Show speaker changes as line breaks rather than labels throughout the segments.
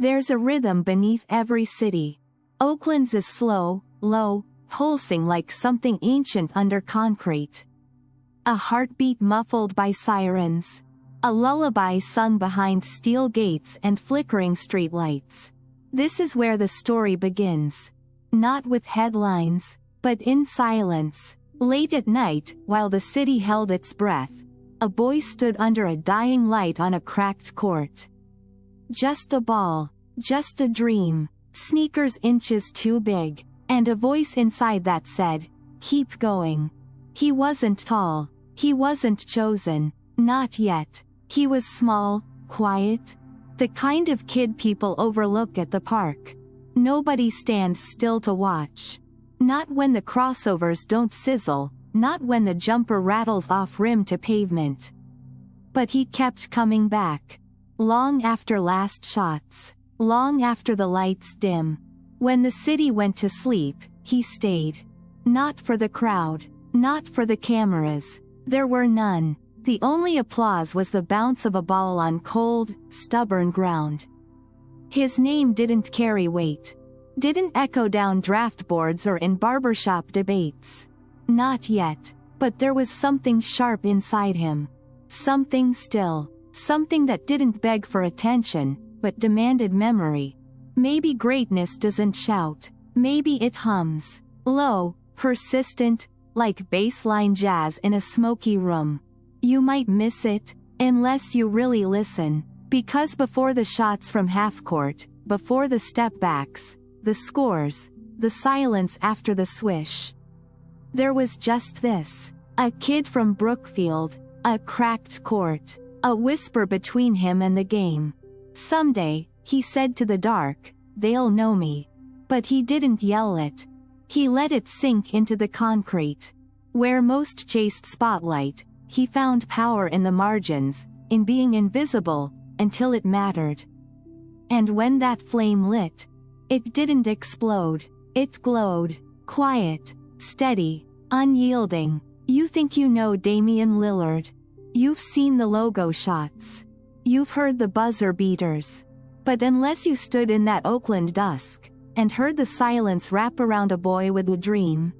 There's a rhythm beneath every city. Oakland's is slow, low, pulsing like something ancient under concrete. A heartbeat muffled by sirens. A lullaby sung behind steel gates and flickering streetlights. This is where the story begins. Not with headlines, but in silence. Late at night, while the city held its breath, a boy stood under a dying light on a cracked court. Just a ball, just a dream, sneakers inches too big, and a voice inside that said, "Keep going." He wasn't tall, he wasn't chosen, not yet. He was small, quiet, the kind of kid people overlook at the park. Nobody stands still to watch. Not when the crossovers don't sizzle, not when the jumper rattles off rim to pavement. But he kept coming back. Long after last shots. Long after the lights dim. When the city went to sleep, he stayed. Not for the crowd. Not for the cameras. There were none. The only applause was the bounce of a ball on cold, stubborn ground. His name didn't carry weight. Didn't echo down draft boards or in barbershop debates. Not yet. But there was something sharp inside him. Something still. Something that didn't beg for attention, but demanded memory. Maybe greatness doesn't shout. Maybe it hums. Low, persistent, like baseline jazz in a smoky room. You might miss it, unless you really listen. Because before the shots from half court, before the step backs, the scores, the silence after the swish, there was just this. A kid from Brookfield, a cracked court, a whisper between him and the game. Someday, he said to the dark, they'll know me. But he didn't yell it. He let it sink into the concrete. Where most chased spotlight, he found power in the margins, in being invisible, until it mattered. And when that flame lit, it didn't explode. It glowed. Quiet, steady, unyielding. You think you know Damian Lillard. You've seen the logo shots. You've heard the buzzer beaters. But unless you stood in that Oakland dusk, and heard the silence wrap around a boy with a dream,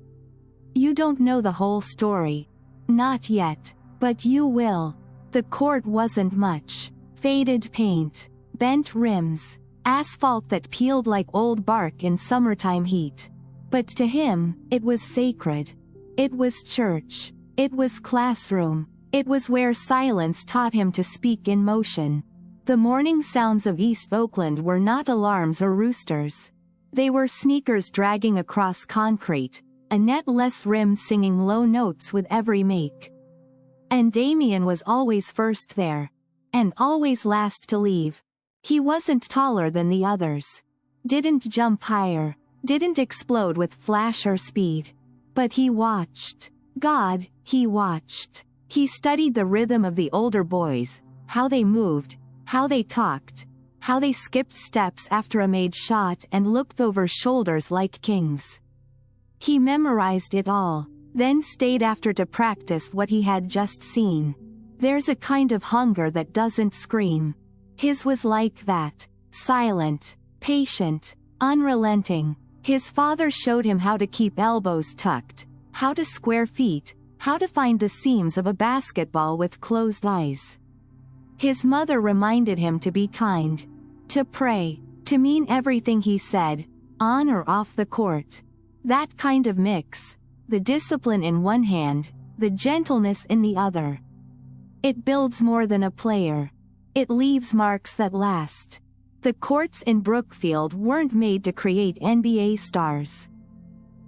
you don't know the whole story. Not yet. But you will. The court wasn't much. Faded paint. Bent rims. Asphalt that peeled like old bark in summertime heat. But to him, it was sacred. It was church. It was classroom. It was where silence taught him to speak in motion. The morning sounds of East Oakland were not alarms or roosters. They were sneakers dragging across concrete, a net-less rim singing low notes with every make. And Damian was always first there. And always last to leave. He wasn't taller than the others. Didn't jump higher. Didn't explode with flash or speed. But he watched. God, he watched. He studied the rhythm of the older boys, how they moved, how they talked, how they skipped steps after a made shot and looked over shoulders like kings. He memorized it all, then stayed after to practice what he had just seen. There's a kind of hunger that doesn't scream. His was like that, silent, patient, unrelenting. His father showed him how to keep elbows tucked, how to square feet, how to find the seams of a basketball with closed eyes. His mother reminded him to be kind, to pray, to mean everything he said, on or off the court. That kind of mix, the discipline in one hand, the gentleness in the other. It builds more than a player. It leaves marks that last. The courts in Brookfield weren't made to create NBA stars.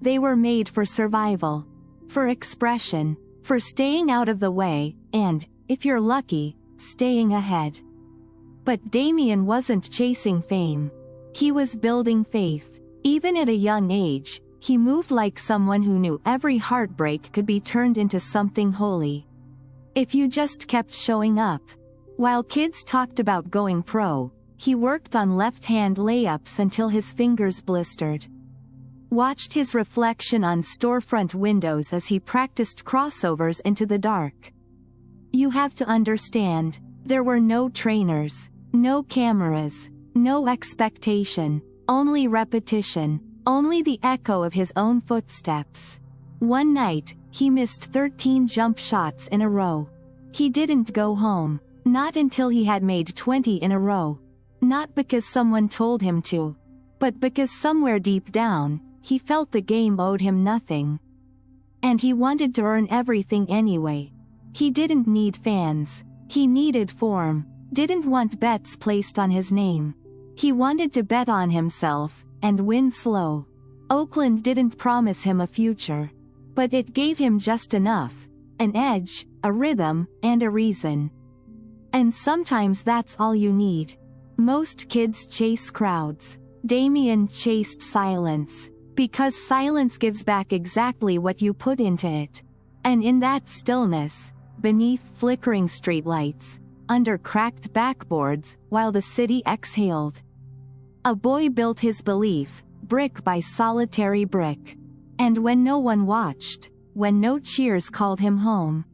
They were made for survival, for expression, for staying out of the way, and, if you're lucky, staying ahead. But Damian wasn't chasing fame. He was building faith. Even at a young age, he moved like someone who knew every heartbreak could be turned into something holy. If you just kept showing up. While kids talked about going pro, he worked on left-hand layups until his fingers blistered. Watched his reflection on storefront windows as he practiced crossovers into the dark. You have to understand, there were no trainers, no cameras, No expectation, only repetition, only the echo of his own footsteps. One night, he missed 13 jump shots in a row. He didn't go home, not until he had made 20 in a row. Not because someone told him to, but because somewhere deep down, he felt the game owed him nothing. And he wanted to earn everything anyway. He didn't need fans. He needed form. Didn't want bets placed on his name. He wanted to bet on himself, and win slow. Oakland didn't promise him a future. But it gave him just enough. An edge, a rhythm, and a reason. And sometimes that's all you need. Most kids chase crowds. Damian chased silence. Because silence gives back exactly what you put into it. And in that stillness, beneath flickering streetlights, under cracked backboards, while the city exhaled, a boy built his belief, brick by solitary brick. And when no one watched, when no cheers called him home,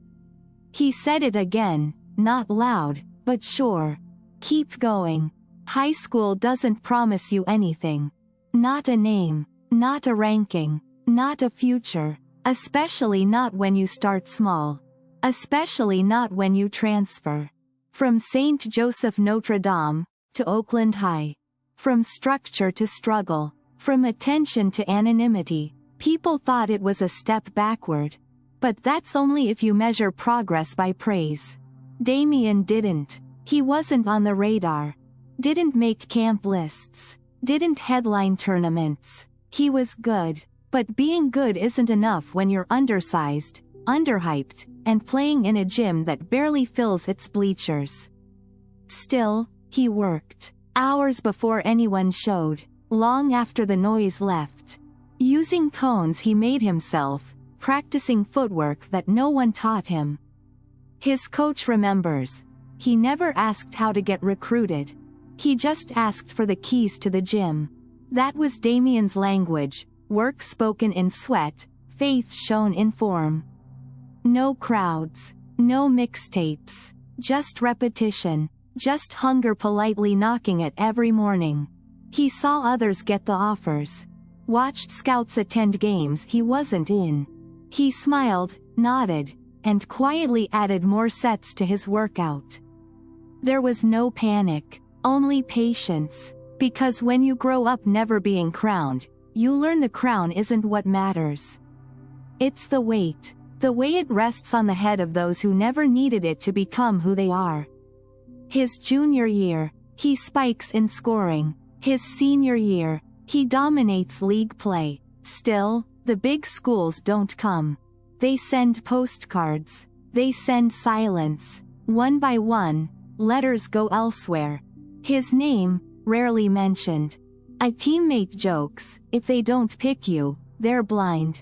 he said it again, not loud, but sure. Keep going. High school doesn't promise you anything. Not a name, not a ranking, not a future, especially not when you start small. Especially not when you transfer. From St. Joseph Notre Dame, to Oakland High. From structure to struggle. From attention to anonymity. People thought it was a step backward. But that's only if you measure progress by praise. Damian didn't. He wasn't on the radar. Didn't make camp lists. Didn't headline tournaments. He was good. But being good isn't enough when you're undersized, underhyped, and playing in a gym that barely fills its bleachers. Still, he worked. Hours before anyone showed. Long after the noise left. Using cones he made himself, practicing footwork that no one taught him. His coach remembers. He never asked how to get recruited. He just asked for the keys to the gym. That was Damian's language, work spoken in sweat, faith shown in form. No crowds, no mixtapes, just repetition, just hunger politely knocking at every morning. He saw others get the offers. Watched scouts attend games he wasn't in. He smiled, nodded, and quietly added more sets to his workout. There was no panic, only patience. Because when you grow up never being crowned, you learn the crown isn't what matters. It's the weight. The way it rests on the head of those who never needed it to become who they are. His junior year, he spikes in scoring. His senior year, he dominates league play. Still, the big schools don't come. They send postcards. They send silence. One by one, letters go elsewhere. His name, rarely mentioned. A teammate jokes, if they don't pick you, they're blind.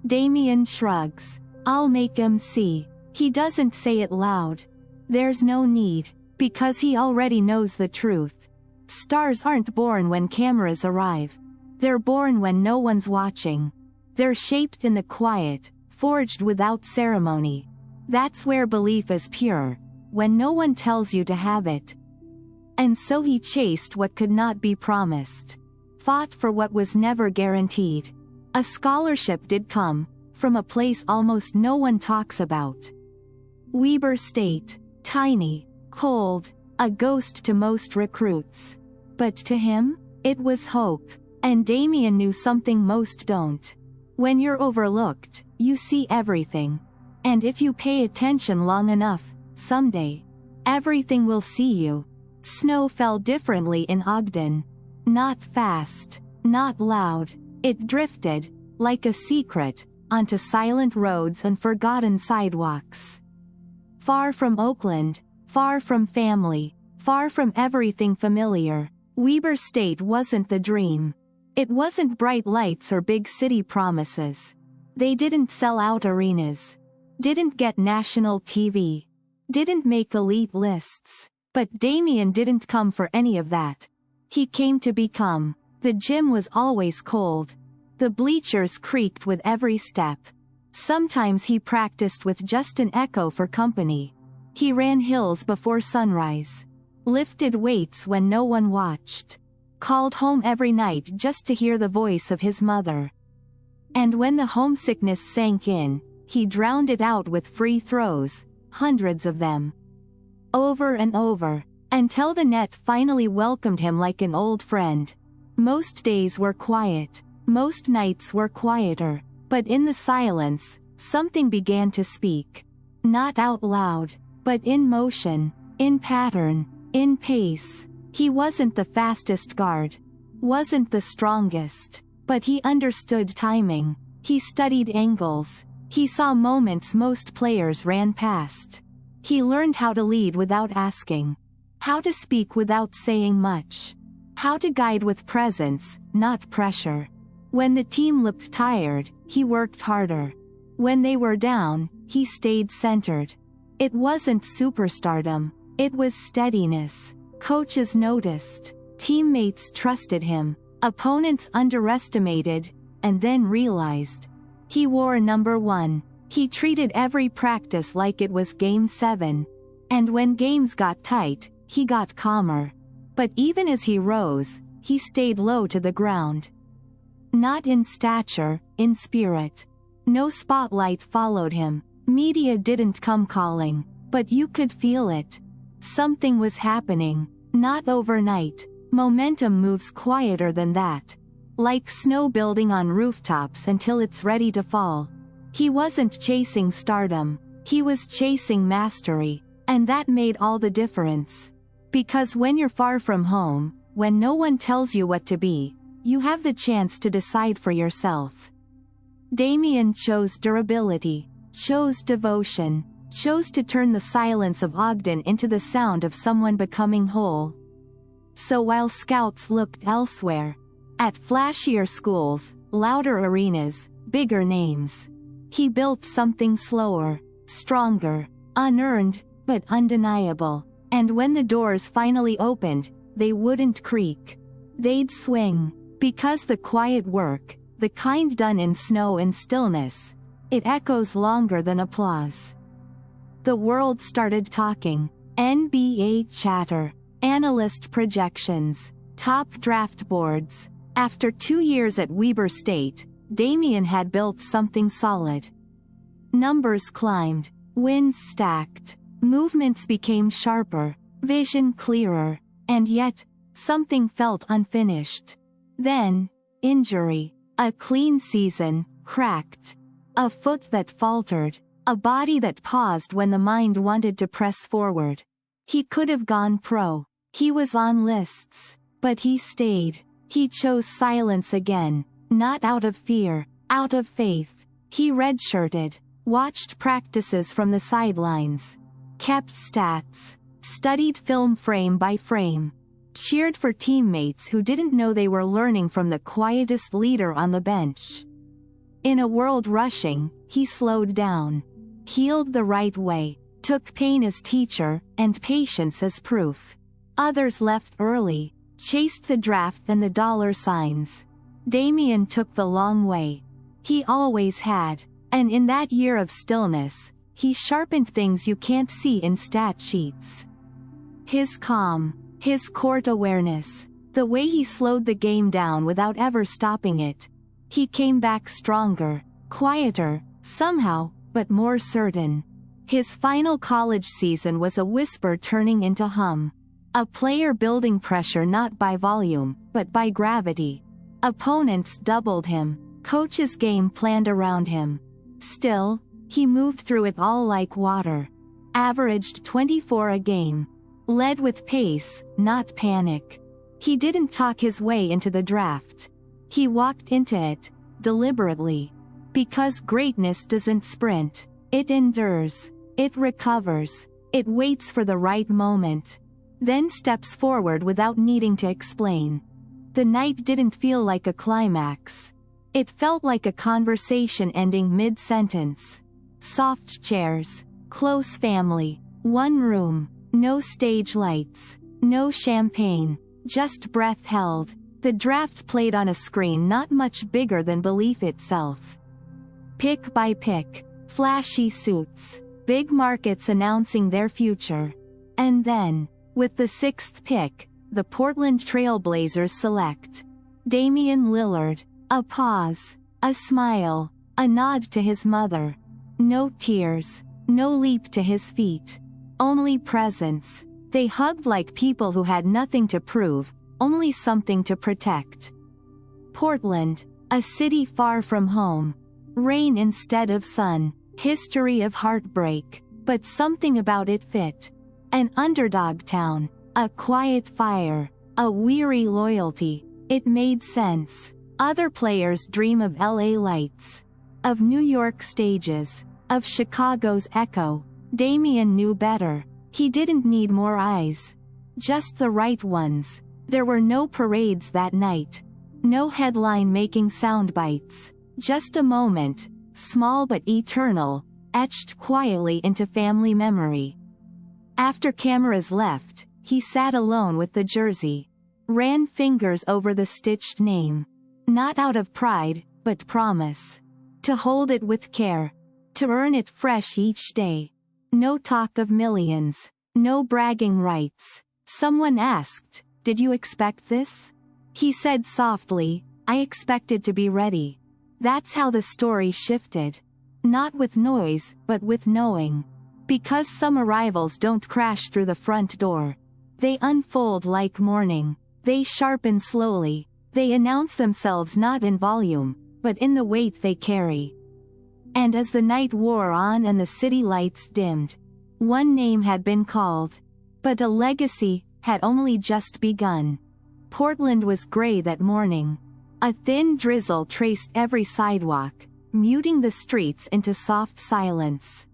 Damian shrugs. I'll make him see. He doesn't say it loud. There's no need, because he already knows the truth. Stars aren't born when cameras arrive. They're born when no one's watching. They're shaped in the quiet, forged without ceremony. That's where belief is pure, when no one tells you to have it. And so he chased what could not be promised. Fought for what was never guaranteed. A scholarship did come, from a place almost no one talks about. Weber State, tiny, cold, a ghost to most recruits. But to him, it was hope, and Damian knew something most don't. When you're overlooked, you see everything. And if you pay attention long enough, someday, everything will see you. Snow fell differently in Ogden. Not fast, not loud. It drifted, like a secret, onto silent roads and forgotten sidewalks. Far from Oakland, far from family, far from everything familiar, Weber State wasn't the dream. It wasn't bright lights or big city promises. They didn't sell out arenas. Didn't get national TV. Didn't make elite lists. But Damian didn't come for any of that. He came to become. The gym was always cold. The bleachers creaked with every step. Sometimes he practiced with just an echo for company. He ran hills before sunrise. lifted weights when no one watched, called home every night just to hear the voice of his mother. And when the homesickness sank in, he drowned it out with free throws, hundreds of them. Over and over, until the net finally welcomed him like an old friend. Most days were quiet, most nights were quieter, but in the silence, something began to speak. Not out loud, but in motion, in pattern, in pace. He wasn't the fastest guard, wasn't the strongest, but he understood timing. He studied angles. He saw moments most players ran past. He learned how to lead without asking, how to speak without saying much, how to guide with presence, not pressure. When the team looked tired, he worked harder. When they were down, he stayed centered. It wasn't superstardom, it was steadiness. Coaches noticed, teammates trusted him, opponents underestimated, and then realized. He wore number 1. He treated every practice like it was Game 7. And when games got tight, he got calmer. But even as he rose, he stayed low to the ground. Not in stature, in spirit. No spotlight followed him, media didn't come calling, but you could feel it. Something was happening, not overnight. Momentum moves quieter than that. Like snow building on rooftops until it's ready to fall. He wasn't chasing stardom, he was chasing mastery, and that made all the difference. Because when you're far from home, when no one tells you what to be, you have the chance to decide for yourself. Damian chose durability, chose devotion, chose to turn the silence of Ogden into the sound of someone becoming whole. So while scouts looked elsewhere, at flashier schools, louder arenas, bigger names, he built something slower, stronger, unearned, but undeniable. And when the doors finally opened, they wouldn't creak. They'd swing. Because the quiet work, the kind done in snow and stillness, it echoes longer than applause. The world started talking. NBA chatter, analyst projections, top draft boards. After 2 years at Weber State, Damian had built something solid. Numbers climbed, wins stacked, movements became sharper, vision clearer, and yet, something felt unfinished. Then, injury, a clean season, cracked, a foot that faltered, a body that paused when the mind wanted to press forward. He could have gone pro, he was on lists, but he stayed. He chose silence again, not out of fear, out of faith. He redshirted, watched practices from the sidelines, kept stats, studied film frame by frame, cheered for teammates who didn't know they were learning from the quietest leader on the bench. In a world rushing, he slowed down, healed the right way, took pain as teacher, and patience as proof. Others left early, chased the draft and the dollar signs. Damian took the long way. He always had, and in that year of stillness, he sharpened things you can't see in stat sheets. His calm, his court awareness, the way he slowed the game down without ever stopping it. He came back stronger, quieter, somehow, but more certain. His final college season was a whisper turning into hum. A player building pressure not by volume, but by gravity. Opponents doubled him, coaches game planned around him. Still, he moved through it all like water. Averaged 24 a game. Led with pace, not panic. He didn't talk his way into the draft. He walked into it, deliberately. Because greatness doesn't sprint. It endures. It recovers. It waits for the right moment. Then steps forward without needing to explain. The night didn't feel like a climax. It felt like a conversation ending mid-sentence. Soft chairs, close family, one room, no stage lights, no champagne, just breath held. The draft played on a screen not much bigger than belief itself. Pick by pick, flashy suits, big markets announcing their future. And then, With the 6th pick, the Portland Trail Blazers select Damian Lillard. A pause, a smile, a nod to his mother. No tears, no leap to his feet. Only presence. They hugged like people who had nothing to prove, only something to protect. Portland, a city far from home. Rain instead of sun, history of heartbreak, but something about it fit. An underdog town, a quiet fire, a weary loyalty. It made sense. Other players dream of LA lights, of New York stages, of Chicago's echo. Damian knew better. He didn't need more eyes. Just the right ones. There were no parades that night. No headline-making soundbites. Just a moment, small but eternal, etched quietly into family memory. After cameras left, he sat alone with the jersey. Ran fingers over the stitched name. Not out of pride, but promise. To hold it with care. To earn it fresh each day. No talk of millions. No bragging rights. Someone asked, "Did you expect this?" He said softly, "I expected to be ready." That's how the story shifted. Not with noise, but with knowing. Because some arrivals don't crash through the front door. They unfold like morning. They sharpen slowly. They announce themselves not in volume, but in the weight they carry. And as the night wore on and the city lights dimmed, one name had been called. But a legacy had only just begun. Portland was gray that morning. A thin drizzle traced every sidewalk, muting the streets into soft silence.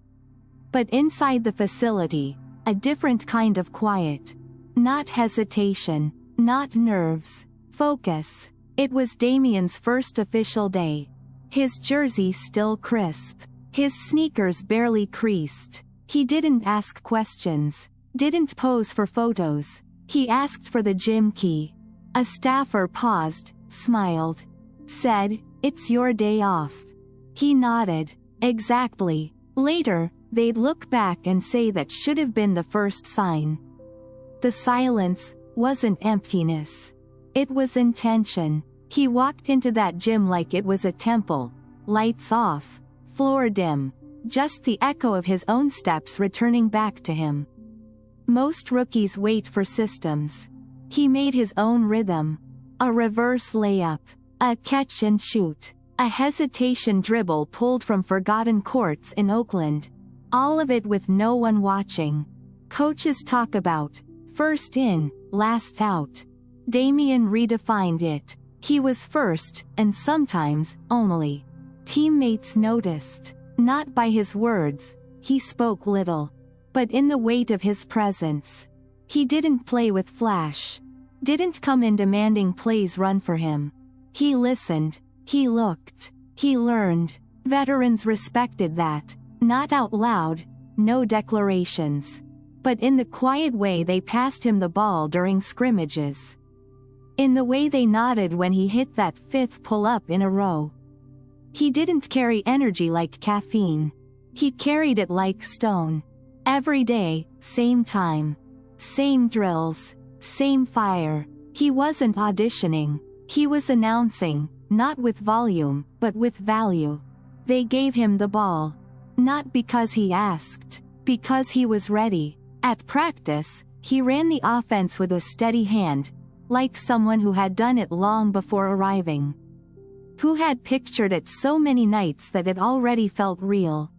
But inside the facility, a different kind of quiet. Not hesitation, not nerves. Focus. It was Damian's first official day. His jersey still crisp. His sneakers barely creased. He didn't ask questions. Didn't pose for photos. He asked for the gym key. A staffer paused, smiled. Said, "It's your day off." He nodded. Exactly. Later, they'd look back and say that should have been the first sign. The silence wasn't emptiness. It was intention. He walked into that gym like it was a temple. Lights off. Floor dim. Just the echo of his own steps returning back to him. Most rookies wait for systems. He made his own rhythm. A reverse layup. A catch and shoot. A hesitation dribble pulled from forgotten courts in Oakland. All of it with no one watching. Coaches talk about first in, last out. Damian redefined it. He was first, and sometimes, only. Teammates noticed. Not by his words. He spoke little. But in the weight of his presence. He didn't play with flash. Didn't come in demanding plays run for him. He listened. He looked. He learned. Veterans respected that. Not out loud, no declarations. But in the quiet way they passed him the ball during scrimmages. In the way they nodded when he hit that 5th pull-up in a row. He didn't carry energy like caffeine. He carried it like stone. Every day, same time. Same drills. Same fire. He wasn't auditioning. He was announcing, not with volume, but with value. They gave him the ball. Not because he asked. Because he was ready. At practice, he ran the offense with a steady hand, like someone who had done it long before arriving. Who had pictured it so many nights that it already felt real.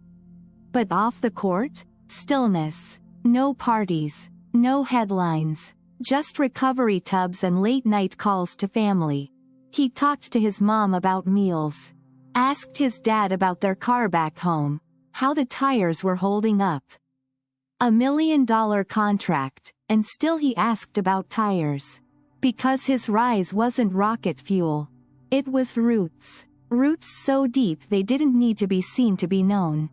But off the court? Stillness. No parties. No headlines. Just recovery tubs and late-night calls to family. He talked to his mom about meals. Asked his dad about their car back home. How the tires were holding up. $1 million contract, and still he asked about tires. Because his rise wasn't rocket fuel. It was roots. Roots so deep they didn't need to be seen to be known.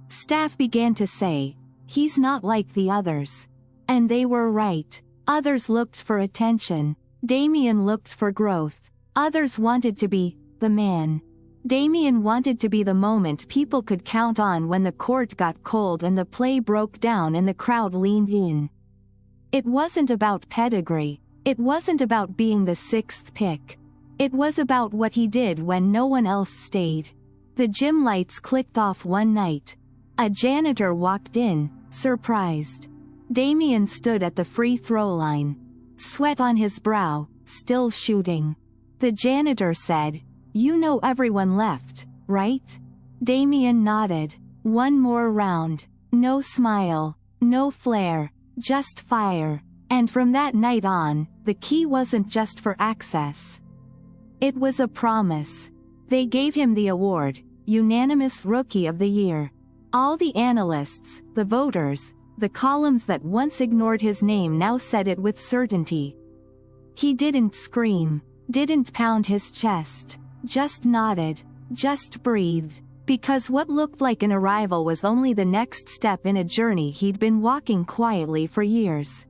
Staff began to say, "He's not like the others." And they were right. Others looked for attention. Damian looked for growth. Others wanted to be the man. Damian wanted to be the moment people could count on when the court got cold and the play broke down and the crowd leaned in. It wasn't about pedigree. It wasn't about being the sixth pick. It was about what he did when no one else stayed. The gym lights clicked off one night. A janitor walked in, surprised. Damian stood at the free throw line. Sweat on his brow, still shooting. The janitor said, "You know everyone left, right?" Damian nodded. One more round. No smile. No flair. Just fire. And from that night on, the key wasn't just for access. It was a promise. They gave him the award, unanimous Rookie of the Year. All the analysts, the voters, the columns that once ignored his name now said it with certainty. He didn't scream, didn't pound his chest, just nodded, just breathed, because what looked like an arrival was only the next step in a journey he'd been walking quietly for years.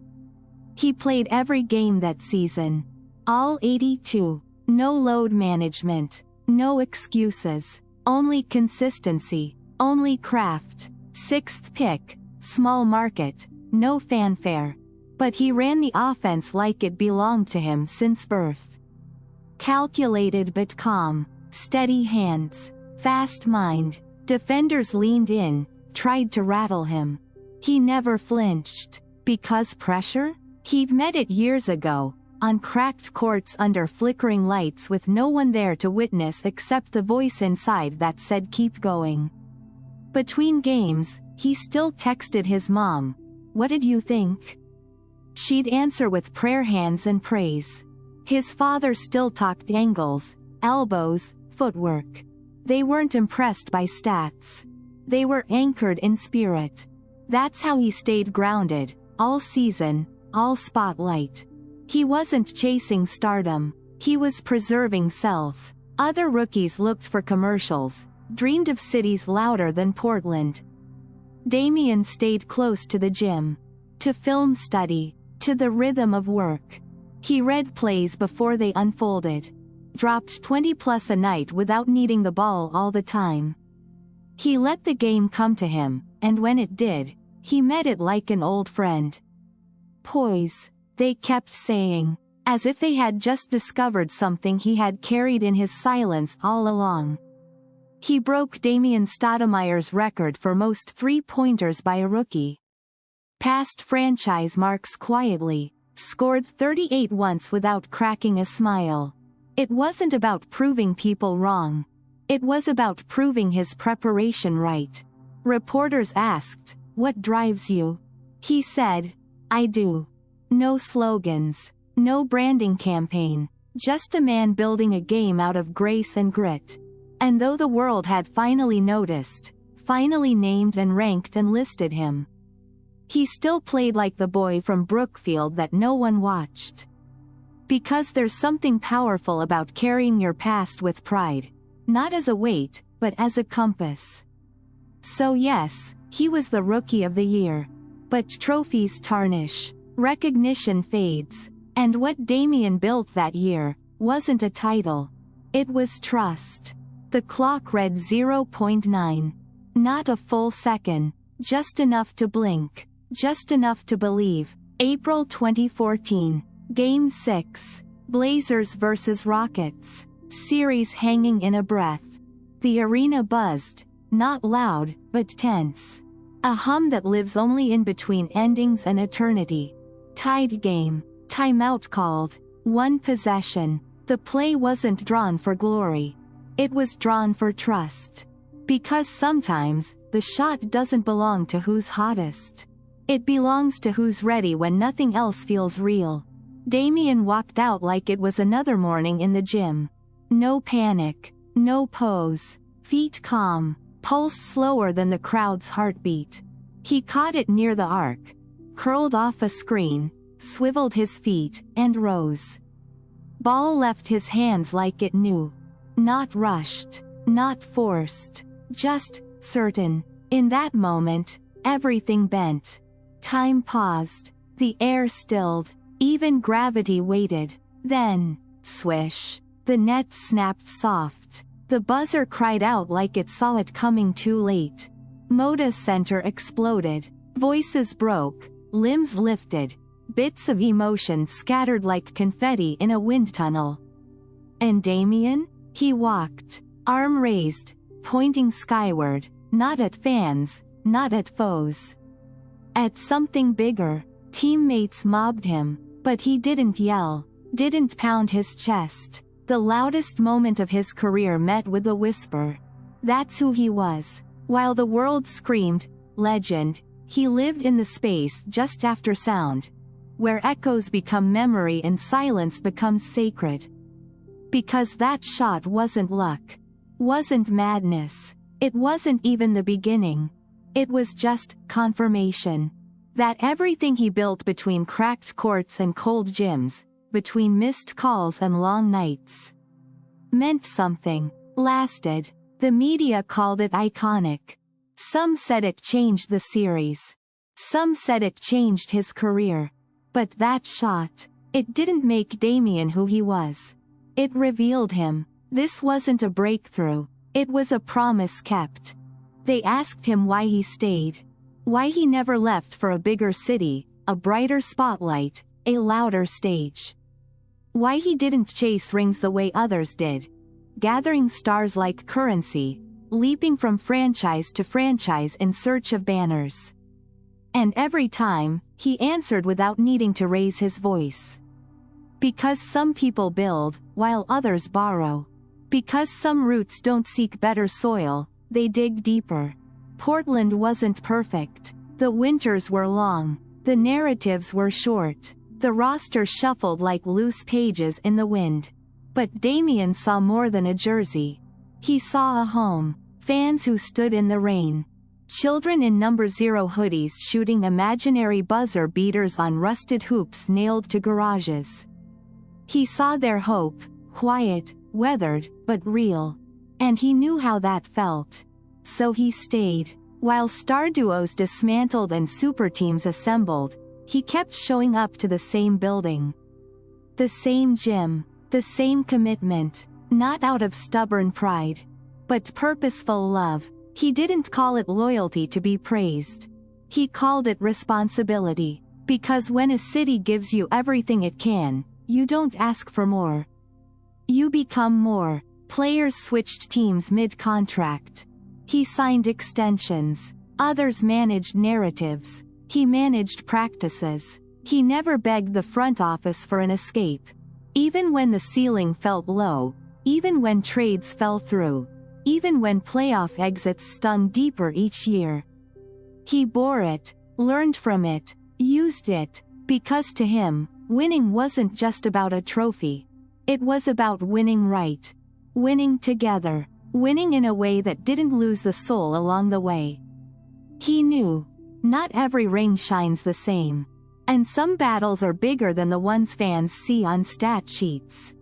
He played every game that season. All 82. No load management. No excuses. Only consistency. Only craft. Sixth pick. Small market. No fanfare. But he ran the offense like it belonged to him since birth. Calculated but calm. Steady hands. Fast mind. Defenders leaned in, tried to rattle him. He never flinched. Because pressure? He'd met it years ago, on cracked courts under flickering lights with no one there to witness except the voice inside that said keep going. Between games, he still texted his mom, "What did you think?" She'd answer with prayer hands and praise. His father still talked angles, elbows, footwork. They weren't impressed by stats. They were anchored in spirit. That's how he stayed grounded, all season, all spotlight. He wasn't chasing stardom. He was preserving self. Other rookies looked for commercials, dreamed of cities louder than Portland. Damian stayed close to the gym. To film study. To the rhythm of work. He read plays before they unfolded. Dropped 20+ a night without needing the ball all the time. He let the game come to him, and when it did, he met it like an old friend. Poise, they kept saying, as if they had just discovered something he had carried in his silence all along. He broke Damian Stoudemire's record for most three-pointers by a rookie. Passed franchise marks quietly, scored 38 once without cracking a smile. It wasn't about proving people wrong. It was about proving his preparation right. Reporters asked, "What drives you?" He said, "I do." No slogans. No branding campaign. Just a man building a game out of grace and grit. And though the world had finally noticed, finally named and ranked and listed him, he still played like the boy from Brookfield that no one watched. Because there's something powerful about carrying your past with pride. Not as a weight, but as a compass. So yes, he was the Rookie of the Year. But trophies tarnish. Recognition fades. And what Damian built that year wasn't a title. It was trust. The clock read 0.9. Not a full second. Just enough to blink. Just enough to believe. April 2014. Game 6. Blazers vs Rockets. Series hanging in a breath. The arena buzzed. Not loud, but tense. A hum that lives only in between endings and eternity. Tied game. Timeout called. One possession. The play wasn't drawn for glory. It was drawn for trust. Because sometimes, the shot doesn't belong to who's hottest. It belongs to who's ready when nothing else feels real. Damian walked out like it was another morning in the gym. No panic. No pose. Feet calm. Pulse slower than the crowd's heartbeat. He caught it near the arc. Curled off a screen. Swiveled his feet, and rose. Ball left his hands like it knew. Not rushed. Not forced. Just, certain. In that moment, everything bent. Time paused. The air stilled. Even gravity waited. Then, swish. The net snapped soft. The buzzer cried out like it saw it coming too late. Moda Center exploded. Voices broke. Limbs lifted. bits of emotion scattered like confetti in a wind tunnel. And Damian? He walked, arm raised, pointing skyward, not at fans, not at foes. At something bigger. Teammates mobbed him, but he didn't yell, didn't pound his chest. The loudest moment of his career met with a whisper. That's who he was. While the world screamed, legend, he lived in the space just after sound, where echoes become memory and silence becomes sacred. Because that shot wasn't luck. Wasn't madness. It wasn't even the beginning. It was just confirmation. That everything he built between cracked courts and cold gyms, between missed calls and long nights, meant something, lasted. The media called it iconic. Some said it changed the series. Some said it changed his career. But that shot, it didn't make Damian who he was. It revealed him. This wasn't a breakthrough. It was a promise kept. They asked him why he stayed. Why he never left for a bigger city, a brighter spotlight, a louder stage. Why he didn't chase rings the way others did, gathering stars like currency, leaping from franchise to franchise in search of banners. And every time, he answered without needing to raise his voice. Because some people build, while others borrow. Because some roots don't seek better soil, they dig deeper. Portland wasn't perfect. The winters were long. The narratives were short. The roster shuffled like loose pages in the wind. But Damian saw more than a jersey. He saw a home. Fans who stood in the rain. Children in number 0 hoodies shooting imaginary buzzer beaters on rusted hoops nailed to garages. He saw their hope, quiet, weathered, but real. And he knew how that felt. So he stayed. While star duos dismantled and super teams assembled, he kept showing up to the same building. The same gym. The same commitment. Not out of stubborn pride, but purposeful love. He didn't call it loyalty to be praised. He called it responsibility. Because when a city gives you everything it can, you don't ask for more. You become more. Players switched teams mid-contract. He signed extensions. Others managed narratives. He managed practices. He never begged the front office for an escape. Even when the ceiling felt low. Even when trades fell through. Even when playoff exits stung deeper each year. He bore it, learned from it, used it, because to him, winning wasn't just about a trophy. It was about winning right. Winning together. Winning in a way that didn't lose the soul along the way. He knew. Not every ring shines the same. And some battles are bigger than the ones fans see on stat sheets.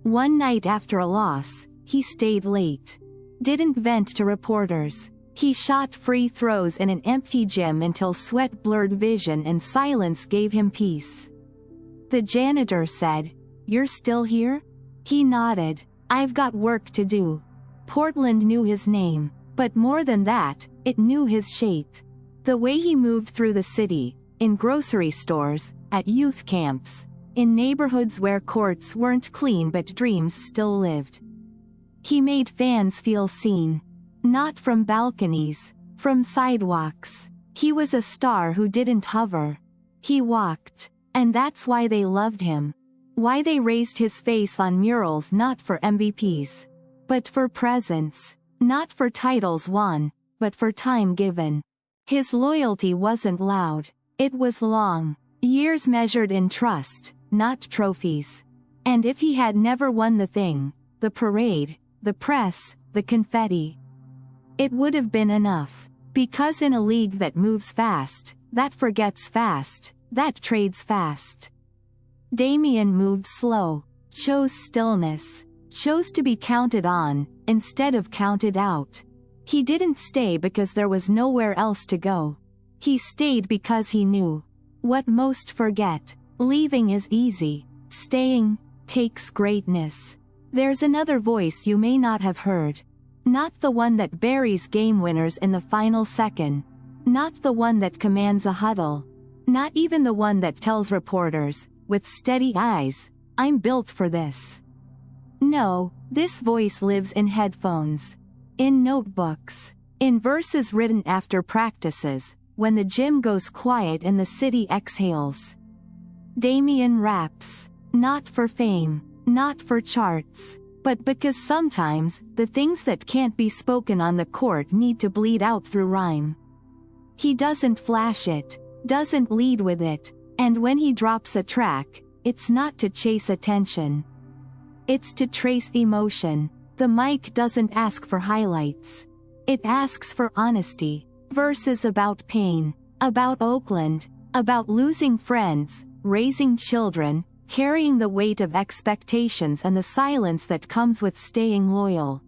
One night after a loss, he stayed late. Didn't vent to reporters. He shot free throws in an empty gym until sweat blurred vision and silence gave him peace. The janitor said, "You're still here?" He nodded. "I've got work to do." Portland knew his name, but more than that, it knew his shape. The way he moved through the city, in grocery stores, at youth camps, in neighborhoods where courts weren't clean but dreams still lived. He made fans feel seen. Not from balconies, from sidewalks. He was a star who didn't hover. He walked. And that's why they loved him. Why they raised his face on murals, not for MVPs, but for presence. Not for titles won, but for time given. His loyalty wasn't loud. It was long. Years measured in trust, not trophies. And if he had never won the thing, the parade, the press, the confetti, it would have been enough. Because in a league that moves fast, that forgets fast, that trades fast. Damian moved slow, chose stillness, chose to be counted on, instead of counted out. He didn't stay because there was nowhere else to go. He stayed because he knew. What most forget, leaving is easy. Staying takes greatness. There's another voice you may not have heard. Not the one that buries game winners in the final second. Not the one that commands a huddle. Not even the one that tells reporters, with steady eyes, "I'm built for this." No, this voice lives in headphones, in notebooks, in verses written after practices, when the gym goes quiet and the city exhales. Damian raps, not for fame, not for charts, but because sometimes, the things that can't be spoken on the court need to bleed out through rhyme. He doesn't flash it, doesn't lead with it, and when he drops a track, it's not to chase attention. It's to trace emotion. The mic doesn't ask for highlights. It asks for honesty. Verses about pain, about Oakland, about losing friends, raising children, carrying the weight of expectations and the silence that comes with staying loyal.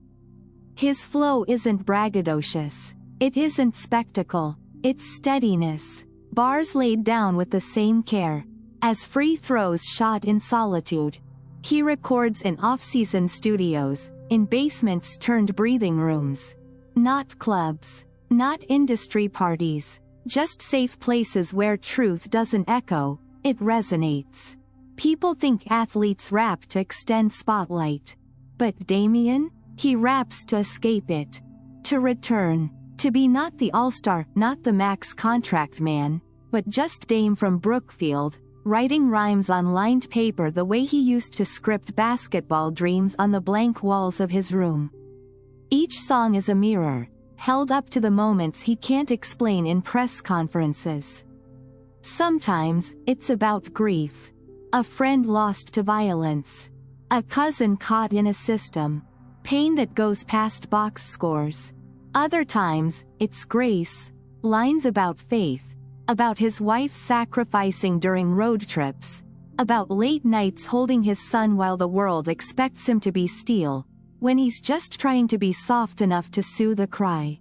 His flow isn't braggadocious. It isn't spectacle. It's steadiness. Bars laid down with the same care as free throws shot in solitude. He records in off-season studios, in basements turned breathing rooms. Not clubs. Not industry parties. Just safe places where truth doesn't echo, it resonates. People think athletes rap to extend spotlight. But Damian? He raps to escape it. To return. To be not the all-star, not the max contract man, but just Dame from Brookfield, writing rhymes on lined paper the way he used to script basketball dreams on the blank walls of his room. Each song is a mirror, held up to the moments he can't explain in press conferences. Sometimes, it's about grief. A friend lost to violence. A cousin caught in a system. Pain that goes past box scores. Other times, it's grace. Lines about faith. About his wife sacrificing during road trips. About late nights holding his son while the world expects him to be steel, when he's just trying to be soft enough to soothe a cry.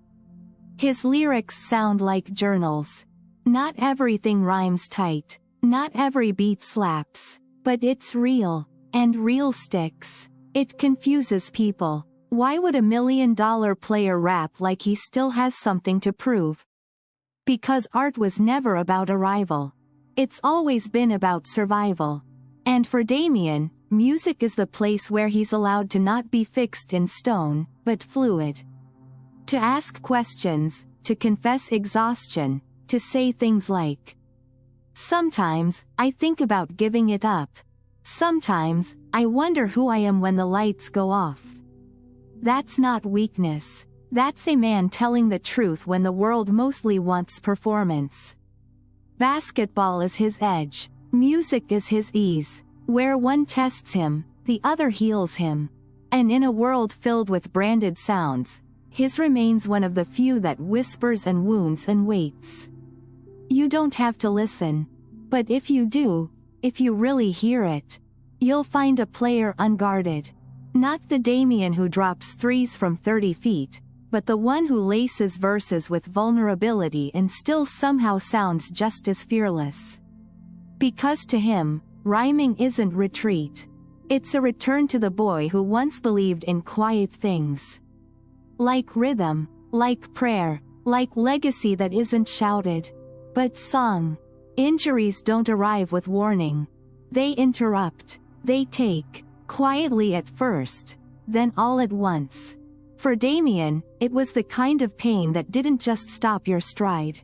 His lyrics sound like journals. Not everything rhymes tight. Not every beat slaps. But it's real. And real sticks. It confuses people. Why would $1 million player rap like he still has something to prove? Because art was never about arrival. It's always been about survival. And for Damian, music is the place where he's allowed to not be fixed in stone, but fluid. To ask questions, to confess exhaustion, to say things like, "Sometimes, I think about giving it up. Sometimes, I wonder who I am when the lights go off." That's not weakness. That's a man telling the truth when the world mostly wants performance. Basketball is his edge. Music is his ease. Where one tests him, the other heals him. And in a world filled with branded sounds, his remains one of the few that whispers and wounds and waits. You don't have to listen. But if you do, if you really hear it, you'll find a player unguarded. Not the Damian who drops threes from 30 feet, but the one who laces verses with vulnerability and still somehow sounds just as fearless. Because to him, rhyming isn't retreat. It's a return to the boy who once believed in quiet things. Like rhythm, like prayer, like legacy that isn't shouted, but sung. Injuries don't arrive with warning. They interrupt. They take, quietly at first, then all at once. For Damian, it was the kind of pain that didn't just stop your stride.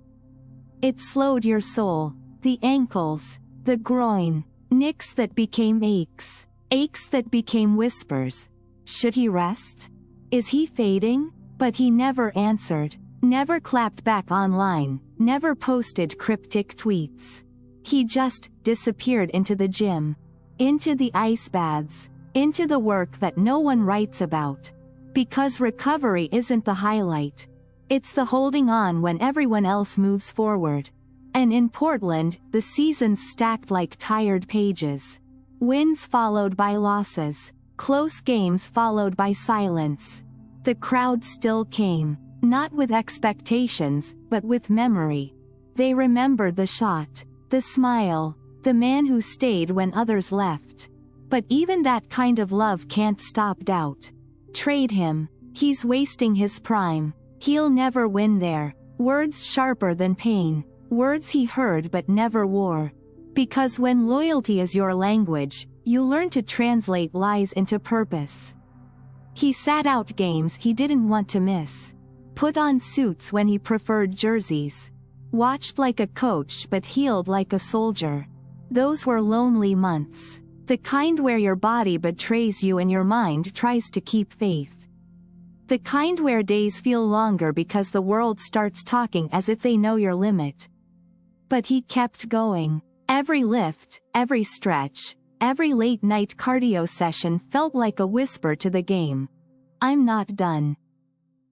It slowed your soul. The ankles, the groin, nicks that became aches, aches that became whispers. Should he rest? Is he fading? But he never answered, never clapped back online, never posted cryptic tweets. He just disappeared into the gym, into the ice baths, into the work that no one writes about. Because recovery isn't the highlight. It's the holding on when everyone else moves forward. And in Portland, the seasons stacked like tired pages. Wins followed by losses. Close games followed by silence. The crowd still came, not with expectations, but with memory. They remembered the shot, the smile, the man who stayed when others left. But even that kind of love can't stop doubt. Trade him. He's wasting his prime. He'll never win there. Words sharper than pain. Words he heard but never wore. Because when loyalty is your language, you learn to translate lies into purpose. He sat out games he didn't want to miss. Put on suits when he preferred jerseys. Watched like a coach but healed like a soldier. Those were lonely months. The kind where your body betrays you and your mind tries to keep faith. The kind where days feel longer because the world starts talking as if they know your limit. But he kept going. Every lift, every stretch, every late-night cardio session felt like a whisper to the game. I'm not done.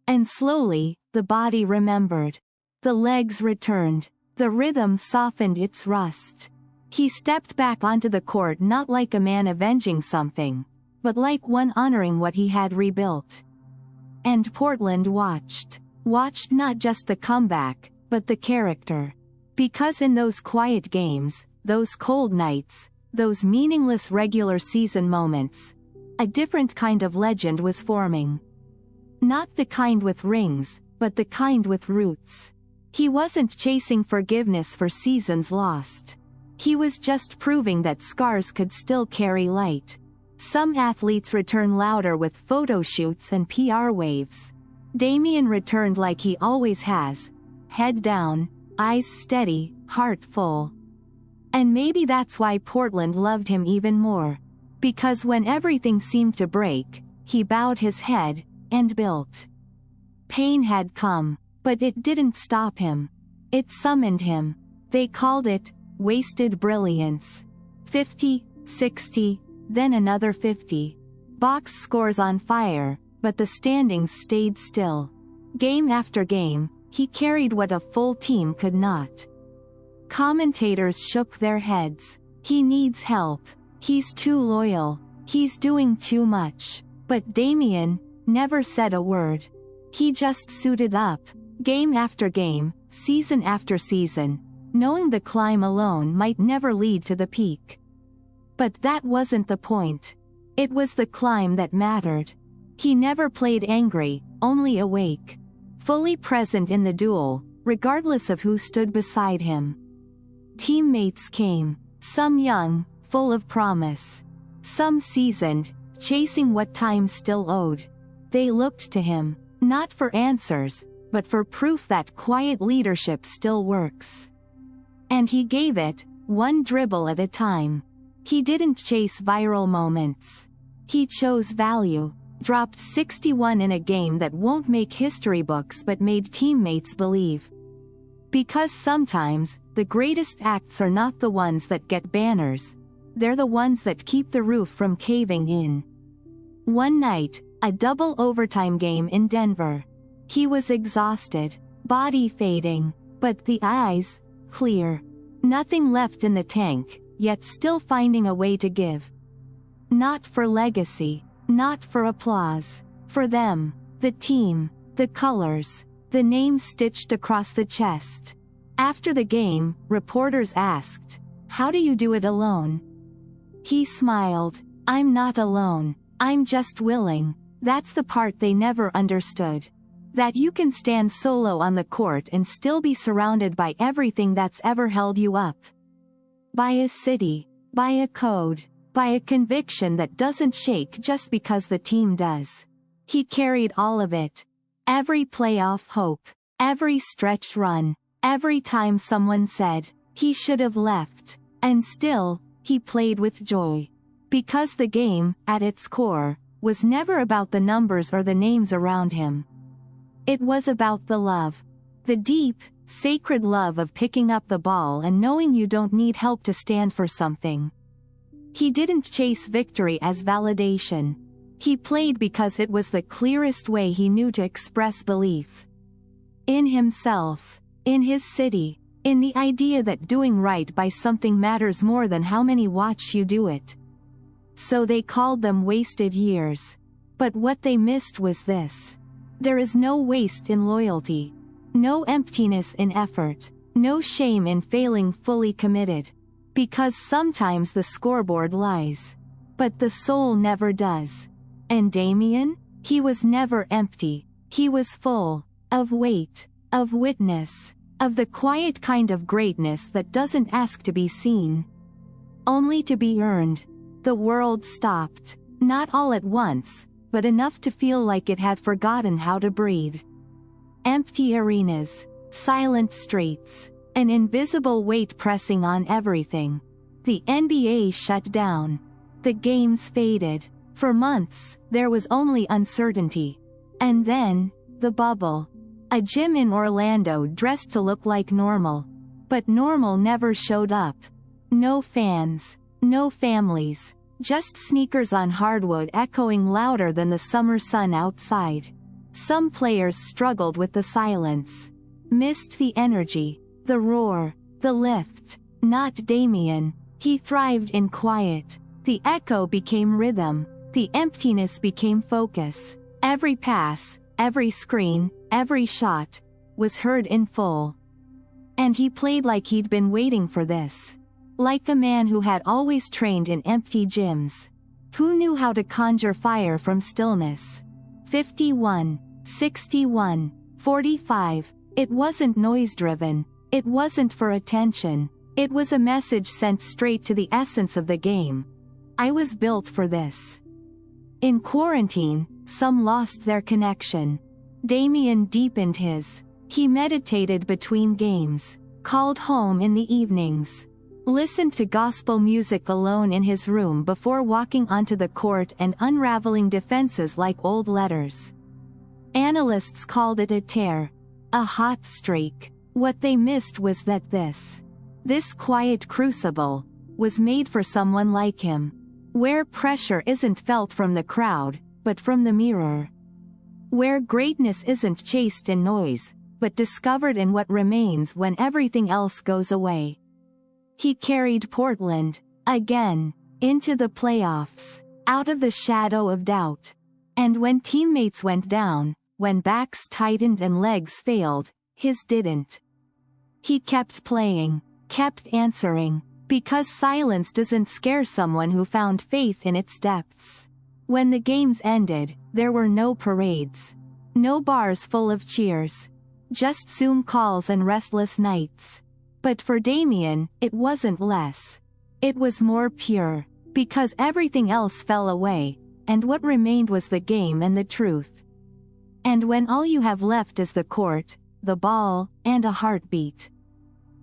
And slowly, the body remembered. The legs returned. The rhythm softened its rust. He stepped back onto the court not like a man avenging something, but like one honoring what he had rebuilt. And Portland watched. Watched not just the comeback, but the character. Because in those quiet games, those cold nights, those meaningless regular season moments, a different kind of legend was forming. Not the kind with rings, but the kind with roots. He wasn't chasing forgiveness for seasons lost. He was just proving that scars could still carry light. Some athletes return louder with photo shoots and PR waves. Damian returned like he always has. Head down, eyes steady, heart full. And maybe that's why Portland loved him even more. Because when everything seemed to break, he bowed his head, and built. Pain had come, but it didn't stop him. It summoned him. They called it wasted brilliance. 50, 60, then another 50. Box scores on fire, but the standings stayed still. Game after game, he carried what a full team could not. Commentators shook their heads. He needs help. He's too loyal. He's doing too much. But Damian never said a word. He just suited up, game after game, season after season, knowing the climb alone might never lead to the peak. But that wasn't the point. It was the climb that mattered. He never played angry, only awake. Fully present in the duel, regardless of who stood beside him. Teammates came, some young, full of promise. Some seasoned, chasing what time still owed. They looked to him, not for answers, but for proof that quiet leadership still works. And he gave it, one dribble at a time. He didn't chase viral moments. He chose value. Dropped 61 in a game that won't make history books but made teammates believe. Because sometimes, the greatest acts are not the ones that get banners. They're the ones that keep the roof from caving in. One night, a double overtime game in Denver. He was exhausted, body fading, but the eyes, clear. Nothing left in the tank, yet still finding a way to give. Not for legacy, not for applause. For them, the team, the colors, the name stitched across the chest. After the game, reporters asked, "How do you do it alone?" He smiled, "I'm not alone. I'm just willing." That's the part they never understood. That you can stand solo on the court and still be surrounded by everything that's ever held you up. By a city, by a code, by a conviction that doesn't shake just because the team does. He carried all of it. Every playoff hope, every stretch run, every time someone said, he should have left. And still, he played with joy. Because the game, at its core, was never about the numbers or the names around him. It was about the love. The deep, sacred love of picking up the ball and knowing you don't need help to stand for something. He didn't chase victory as validation. He played because it was the clearest way he knew to express belief. In himself, in his city, in the idea that doing right by something matters more than how many watch you do it. So they called them wasted years. But what they missed was this. There is no waste in loyalty. No emptiness in effort. No shame in failing fully committed. Because sometimes the scoreboard lies. But the soul never does. And Damian? He was never empty. He was full. Of weight. Of witness. Of the quiet kind of greatness that doesn't ask to be seen, only to be earned. The world stopped. Not all at once, but enough to feel like it had forgotten how to breathe. Empty arenas, silent streets, an invisible weight pressing on everything. The NBA shut down. The games faded. For months, there was only uncertainty. And then, the bubble. A gym in Orlando dressed to look like normal. But normal never showed up. No fans, no families, just sneakers on hardwood echoing louder than the summer sun outside. Some players struggled with the silence. Missed the energy, the roar, the lift. Not Damian. He thrived in quiet. The echo became rhythm. The emptiness became focus. Every pass, every screen, every shot, was heard in full. And he played like he'd been waiting for this. Like a man who had always trained in empty gyms. Who knew how to conjure fire from stillness. 51, 61, 45. It wasn't noise-driven. It wasn't for attention. It was a message sent straight to the essence of the game. I was built for this. In quarantine, some lost their connection. Damian deepened his. He meditated between games, called home in the evenings, listened to gospel music alone in his room before walking onto the court and unraveling defenses like old letters. Analysts called it a tear, a hot streak. What they missed was that this quiet crucible, was made for someone like him. Where pressure isn't felt from the crowd, but from the mirror. Where greatness isn't chased in noise, but discovered in what remains when everything else goes away. He carried Portland, again, into the playoffs, out of the shadow of doubt. And when teammates went down, when backs tightened and legs failed, his didn't. He kept playing, kept answering, because silence doesn't scare someone who found faith in its depths. When the games ended, there were no parades. No bars full of cheers. Just Zoom calls and restless nights. But for Damian, it wasn't less. It was more pure, because everything else fell away, and what remained was the game and the truth. And when all you have left is the court, the ball, and a heartbeat,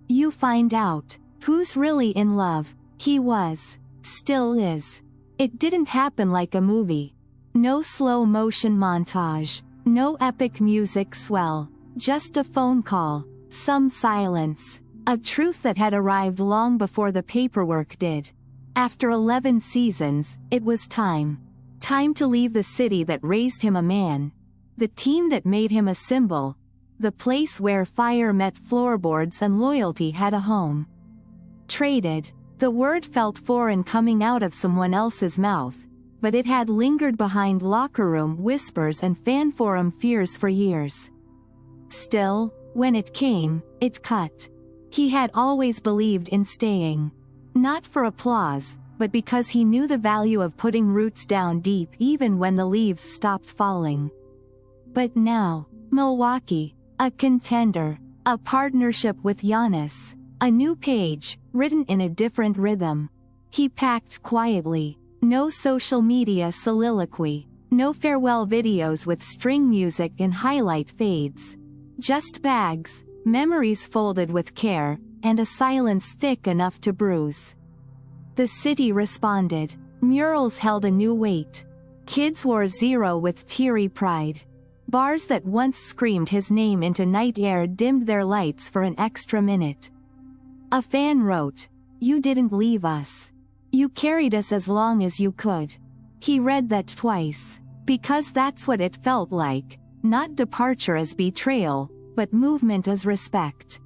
you find out who's really in love. He was, still is. It didn't happen like a movie. No slow motion montage, no epic music swell, just a phone call, some silence, a truth that had arrived long before the paperwork did. After 11 seasons, it was time. Time to leave the city that raised him a man. The team that made him a symbol. The place where fire met floorboards and loyalty had a home. Traded. The word felt foreign coming out of someone else's mouth, but it had lingered behind locker room whispers and fan forum fears for years. Still, when it came, it cut. He had always believed in staying. Not for applause, but because he knew the value of putting roots down deep even when the leaves stopped falling. But now, Milwaukee, a contender, a partnership with Giannis, a new page, written in a different rhythm. He packed quietly, no social media soliloquy, no farewell videos with string music and highlight fades. Just bags, memories folded with care, and a silence thick enough to bruise. The city responded. Murals held a new weight. Kids wore zero with teary pride. Bars that once screamed his name into night air dimmed their lights for an extra minute. A fan wrote, "You didn't leave us. You carried us as long as you could." He read that twice, because that's what it felt like, not departure as betrayal, but movement as respect.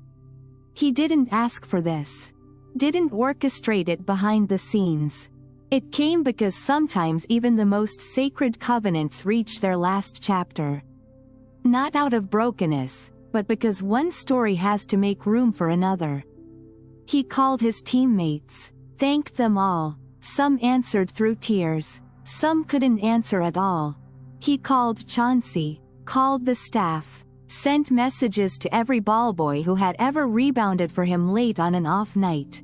He didn't ask for this. Didn't orchestrate it behind the scenes. It came because sometimes even the most sacred covenants reach their last chapter. Not out of brokenness, but because one story has to make room for another. He called his teammates, thanked them all. Some answered through tears, some couldn't answer at all. He called Chauncey, called the staff, Sent messages to every ballboy who had ever rebounded for him late on an off night.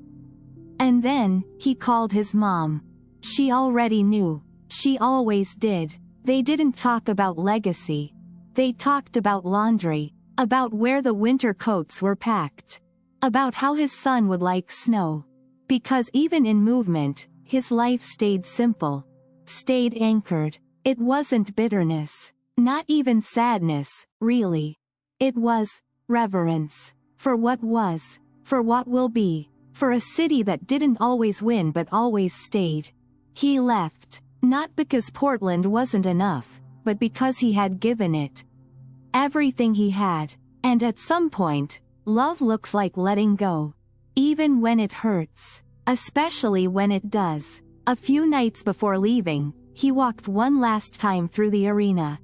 And then, he called his mom. She already knew. She always did. They didn't talk about legacy. They talked about laundry, about where the winter coats were packed, about how his son would like snow. Because even in movement, his life stayed simple, stayed anchored. It wasn't bitterness, not even sadness, really. It was reverence for what was, for what will be, for a city that didn't always win but always stayed. He left, not because Portland wasn't enough, but because he had given it everything he had. And at some point, love looks like letting go. Even when it hurts. Especially when it does. A few nights before leaving, he walked one last time through the arena.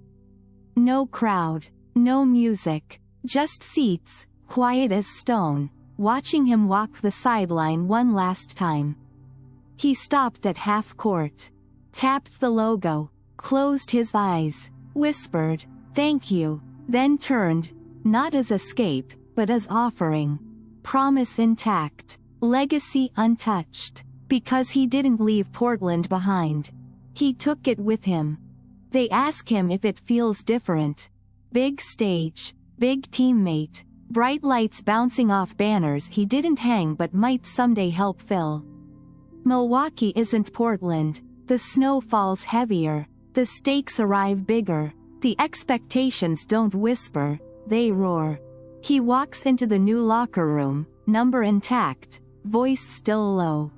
No crowd, no music, just seats, quiet as stone, watching him walk the sideline one last time. He stopped at half court, tapped the logo, closed his eyes, whispered, "Thank you," then turned, not as escape, but as offering. Promise intact, legacy untouched, because he didn't leave Portland behind. He took it with him. They ask him if it feels different. Big stage, big teammate, bright lights bouncing off banners he didn't hang but might someday help fill. Milwaukee isn't Portland. The snow falls heavier, the stakes arrive bigger, the expectations don't whisper, they roar. He walks into the new locker room, number intact, voice still low.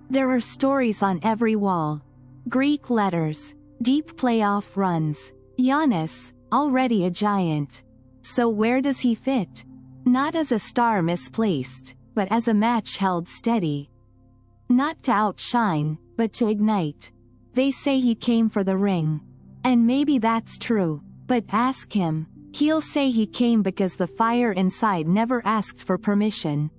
There are stories on every wall. Greek letters, deep playoff runs. Giannis, already a giant. So where does he fit? Not as a star misplaced, but as a match held steady. Not to outshine, but to ignite. They say he came for the ring. And maybe that's true, but ask him. He'll say he came because the fire inside never asked for permission.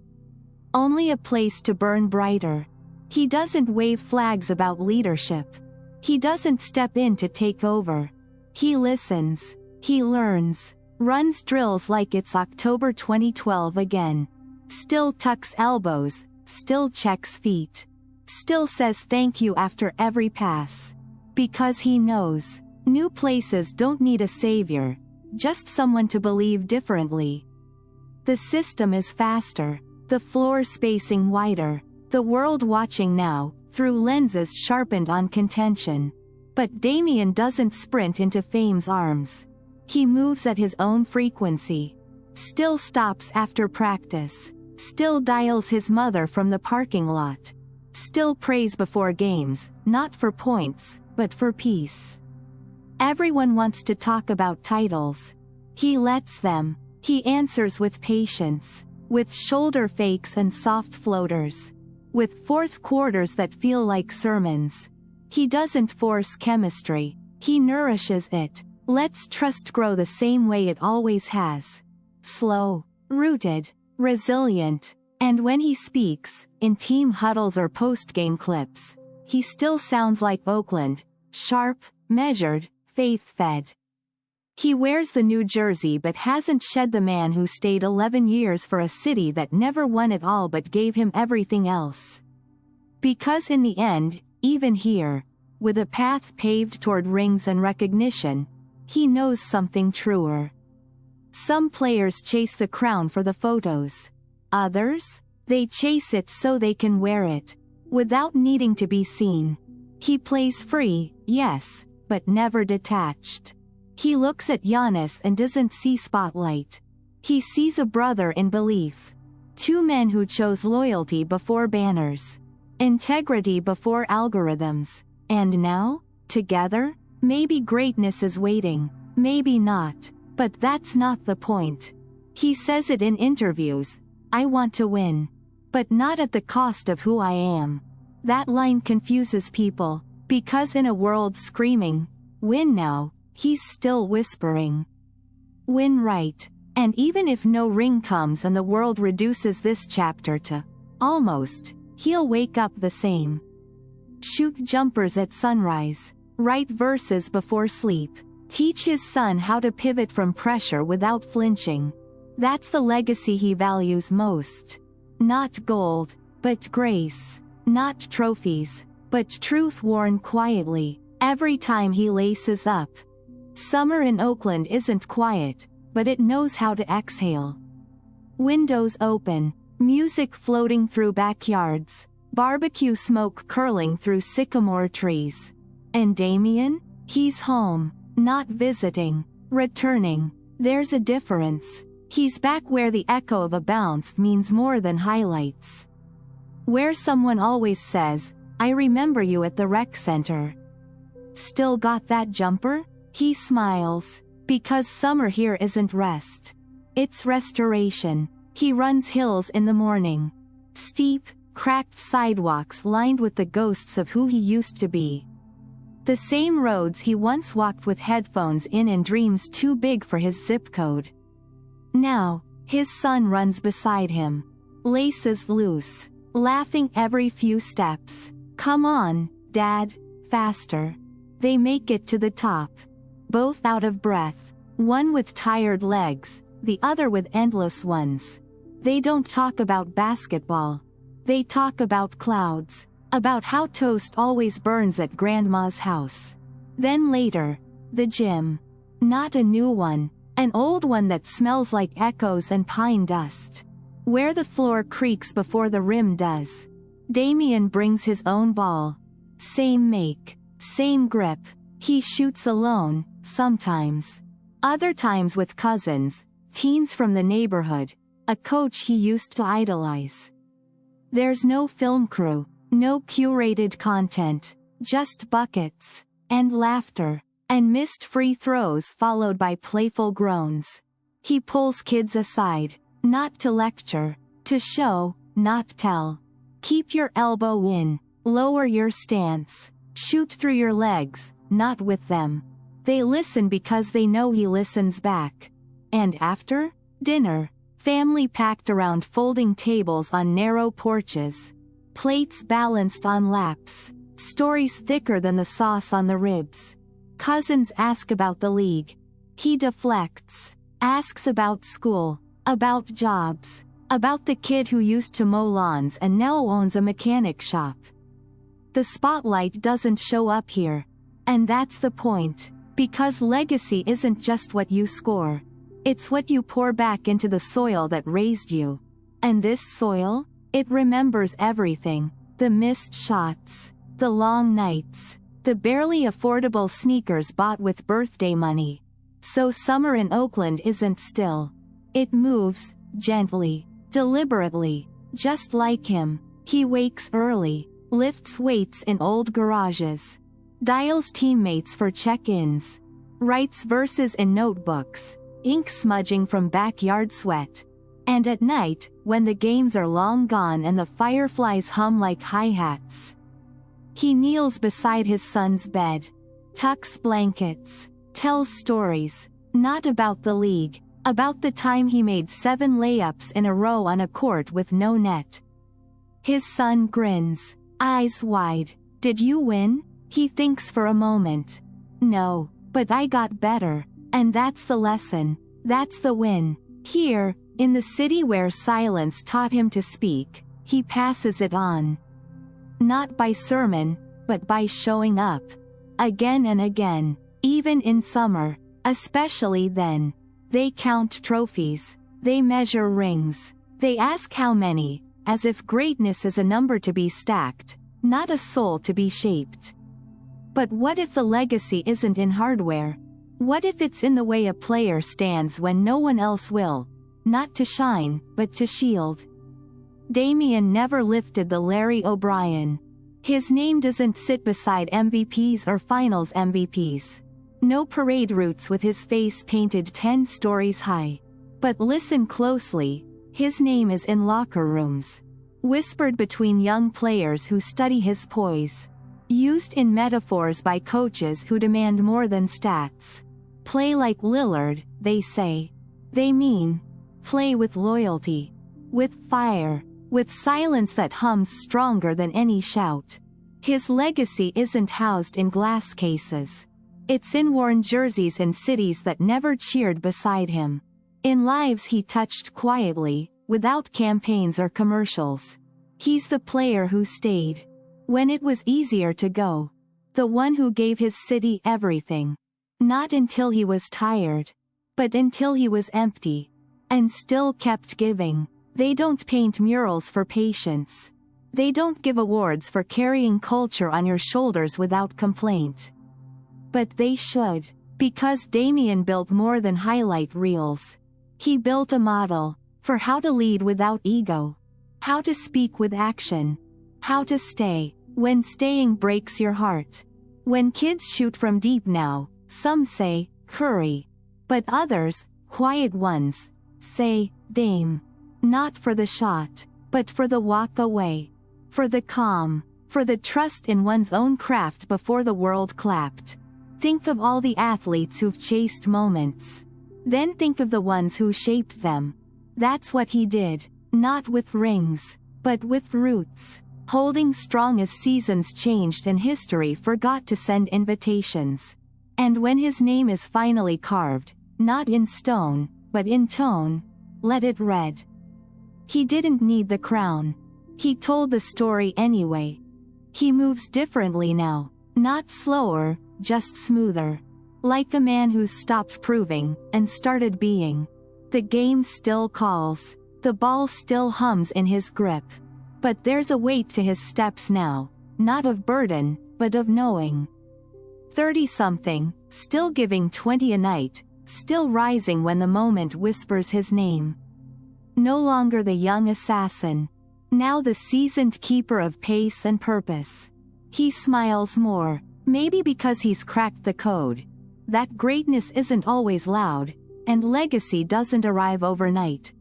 Only a place to burn brighter. He doesn't wave flags about leadership. He doesn't step in to take over. He listens. He learns. Runs drills like it's October 2012 again. Still tucks elbows. Still checks feet. Still says thank you after every pass. Because he knows. New places don't need a savior. Just someone to believe differently. The system is faster. The floor spacing wider. The world watching now, through lenses sharpened on contention. But Damian doesn't sprint into fame's arms. He moves at his own frequency. Still stops after practice. Still dials his mother from the parking lot. Still prays before games, not for points, but for peace. Everyone wants to talk about titles. He lets them. He answers with patience. With shoulder fakes and soft floaters. With fourth quarters that feel like sermons. He doesn't force chemistry. He nourishes it. Lets trust grow the same way it always has. Slow. Rooted. Resilient. And when he speaks, in team huddles or post-game clips, he still sounds like Oakland. Sharp, measured, faith-fed. He wears the new jersey but hasn't shed the man who stayed 11 years for a city that never won it all but gave him everything else. Because in the end, even here, with a path paved toward rings and recognition, he knows something truer. Some players chase the crown for the photos. Others? They chase it so they can wear it, without needing to be seen. He plays free, yes, but never detached. He looks at Giannis and doesn't see spotlight. He sees a brother in belief. Two men who chose loyalty before banners. Integrity before algorithms. And now, together, maybe greatness is waiting, maybe not. But that's not the point. He says it in interviews. I want to win. But not at the cost of who I am. That line confuses people, because in a world screaming, win now, he's still whispering. Win right. And even if no ring comes and the world reduces this chapter to almost, he'll wake up the same. Shoot jumpers at sunrise. Write verses before sleep. Teach his son how to pivot from pressure without flinching. That's the legacy he values most. Not gold, but grace. Not trophies, but truth worn quietly, every time he laces up. Summer in Oakland isn't quiet, but it knows how to exhale. Windows open, music floating through backyards, barbecue smoke curling through sycamore trees. And Damian? He's home, not visiting, returning. There's a difference. He's back where the echo of a bounce means more than highlights. Where someone always says, "I remember you at the rec center." Still got that jumper? He smiles. Because summer here isn't rest. It's restoration. He runs hills in the morning. Steep, cracked sidewalks lined with the ghosts of who he used to be. The same roads he once walked with headphones in and dreams too big for his zip code. Now, his son runs beside him. Laces loose. Laughing every few steps. "Come on, Dad, faster." They make it to the top. Both out of breath. One with tired legs, the other with endless ones. They don't talk about basketball. They talk about clouds. About how toast always burns at Grandma's house. Then later, the gym. Not a new one. An old one that smells like echoes and pine dust. Where the floor creaks before the rim does. Damian brings his own ball. Same make. Same grip. He shoots alone, sometimes. Other times with cousins, teens from the neighborhood, a coach he used to idolize. There's no film crew, no curated content, just buckets, and laughter, and missed free throws followed by playful groans. He pulls kids aside, not to lecture, to show, not tell. Keep your elbow in, lower your stance, shoot through your legs, not with them. They listen because they know he listens back. And after dinner, family packed around folding tables on narrow porches. Plates balanced on laps. Stories thicker than the sauce on the ribs. Cousins ask about the league. He deflects. Asks about school. About jobs. About the kid who used to mow lawns and now owns a mechanic shop. The spotlight doesn't show up here. And that's the point. Because legacy isn't just what you score. It's what you pour back into the soil that raised you. And this soil? It remembers everything. The missed shots. The long nights. The barely affordable sneakers bought with birthday money. So summer in Oakland isn't still. It moves, gently, deliberately, just like him. He wakes early, lifts weights in old garages. Dials teammates for check-ins. Writes verses in notebooks, ink smudging from backyard sweat. And at night, when the games are long gone and the fireflies hum like hi-hats, he kneels beside his son's bed, tucks blankets, tells stories, not about the league, about the time he made 7 layups in a row on a court with no net. His son grins, eyes wide. "Did you win?" He thinks for a moment. "No, but I got better." And that's the lesson. That's the win. Here, in the city where silence taught him to speak, he passes it on. Not by sermon, but by showing up. Again and again, even in summer, especially then. They count trophies. They measure rings. They ask how many, as if greatness is a number to be stacked, not a soul to be shaped. But what if the legacy isn't in hardware? What if it's in the way a player stands when no one else will? Not to shine, but to shield. Damian never lifted the Larry O'Brien. His name doesn't sit beside MVPs or finals MVPs. No parade routes with his face painted 10 stories high. But listen closely, his name is in locker rooms. Whispered between young players who study his poise. Used in metaphors by coaches who demand more than stats. Play like Lillard, they say. They mean, play with loyalty. With fire. With silence that hums stronger than any shout. His legacy isn't housed in glass cases. It's in worn jerseys in cities that never cheered beside him. In lives he touched quietly, without campaigns or commercials. He's the player who stayed when it was easier to go. The one who gave his city everything. Not until he was tired, but until he was empty. And still kept giving. They don't paint murals for patience. They don't give awards for carrying culture on your shoulders without complaint. But they should. Because Damian built more than highlight reels. He built a model for how to lead without ego. How to speak with action. How to stay when staying breaks your heart. When kids shoot from deep now, some say, Curry. But others, quiet ones, say, Dame. Not for the shot, but for the walk away. For the calm. For the trust in one's own craft before the world clapped. Think of all the athletes who've chased moments. Then think of the ones who shaped them. That's what he did, not with rings, but with roots. Holding strong as seasons changed and history forgot to send invitations. And when his name is finally carved, not in stone, but in tone, let it read. He didn't need the crown. He told the story anyway. He moves differently now, not slower, just smoother. Like a man who's stopped proving, and started being. The game still calls. The ball still hums in his grip. But there's a weight to his steps now, not of burden, but of knowing. 30-something, still giving 20 a night, still rising when the moment whispers his name. No longer the young assassin. Now the seasoned keeper of pace and purpose. He smiles more, maybe because he's cracked the code. That greatness isn't always loud, and legacy doesn't arrive overnight.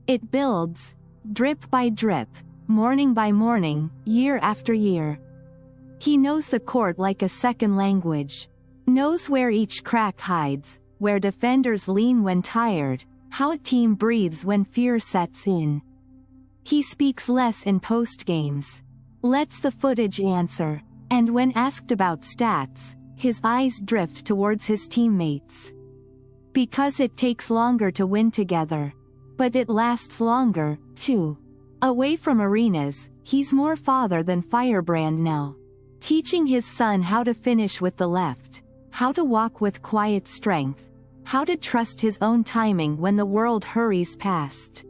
It builds, drip by drip, morning by morning, year after year. He knows the court like a second language. Knows where each crack hides, where defenders lean when tired, how a team breathes when fear sets in. He speaks less in post-games. Lets the footage answer, and when asked about stats, his eyes drift towards his teammates. Because it takes longer to win together. But it lasts longer, too. Away from arenas, he's more father than firebrand now. Teaching his son how to finish with the left, how to walk with quiet strength, how to trust his own timing when the world hurries past.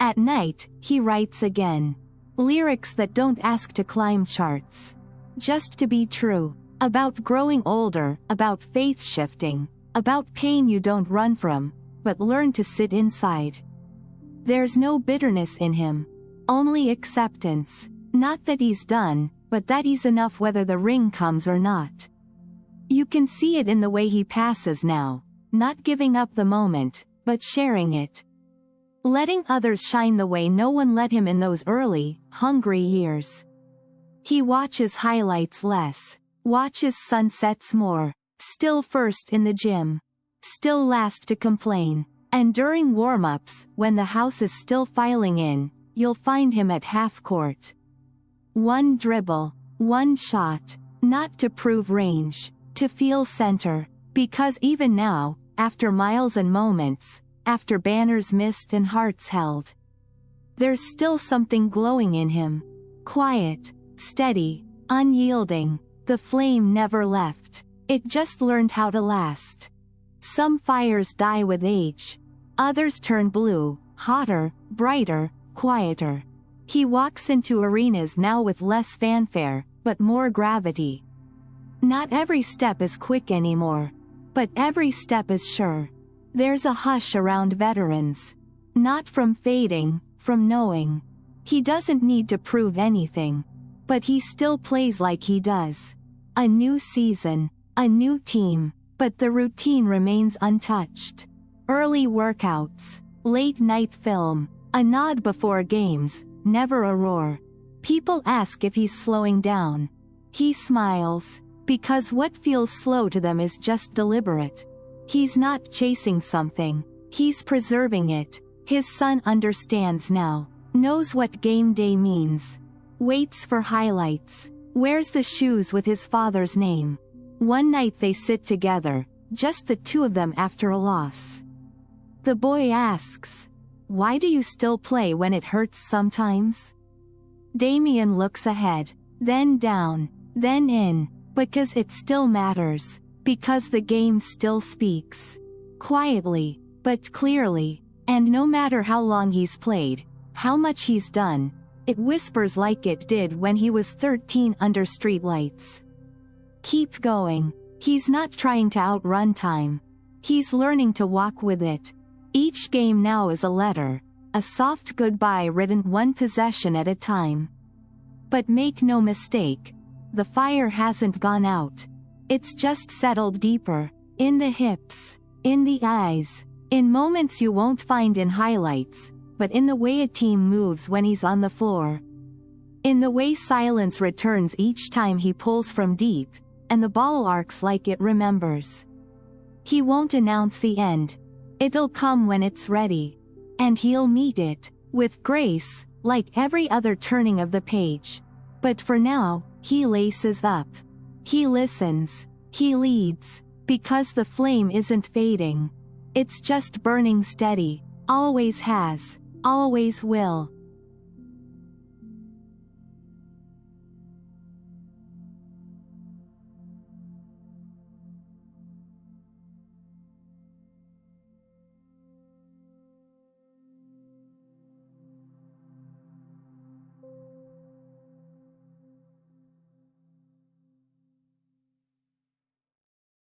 At night, he writes again. Lyrics that don't ask to climb charts. Just to be true. About growing older, about faith shifting, about pain you don't run from, but learn to sit inside. There's no bitterness in him. Only acceptance. Not that he's done, but that he's enough whether the ring comes or not. You can see it in the way he passes now, not giving up the moment, but sharing it. Letting others shine the way no one let him in those early, hungry years. He watches highlights less. Watches sunsets more. Still first in the gym. Still last to complain. And during warm-ups, when the house is still filing in, you'll find him at half court. One dribble. One shot. Not to prove range. To feel center. Because even now, after miles and moments, after banners missed and hearts held, there's still something glowing in him. Quiet. Steady. Unyielding. The flame never left. It just learned how to last. Some fires die with age. Others turn blue, hotter, brighter, quieter. He walks into arenas now with less fanfare, but more gravity. Not every step is quick anymore. But every step is sure. There's a hush around veterans. Not from fading, from knowing. He doesn't need to prove anything. But he still plays like he does. A new season, a new team, but the routine remains untouched. Early workouts, late night film, a nod before games, never a roar. People ask if he's slowing down. He smiles, because what feels slow to them is just deliberate. He's not chasing something, he's preserving it. His son understands now, knows what game day means. Waits for highlights. Wears the shoes with his father's name. One night they sit together, just the two of them after a loss. The boy asks, "Why do you still play when it hurts sometimes?" Damian looks ahead, then down, then in, because it still matters, because the game still speaks. Quietly, but clearly, and no matter how long he's played, how much he's done, it whispers like it did when he was 13 under streetlights. Keep going. He's not trying to outrun time. He's learning to walk with it. Each game now is a letter, a soft goodbye written one possession at a time. But make no mistake, the fire hasn't gone out. It's just settled deeper, in the hips, in the eyes, in moments you won't find in highlights, but in the way a team moves when he's on the floor. In the way silence returns each time he pulls from deep, and the ball arcs like it remembers. He won't announce the end. It'll come when it's ready. And he'll meet it, with grace, like every other turning of the page. But for now, he laces up. He listens. He leads. Because the flame isn't fading. It's just burning steady. Always has. Always will.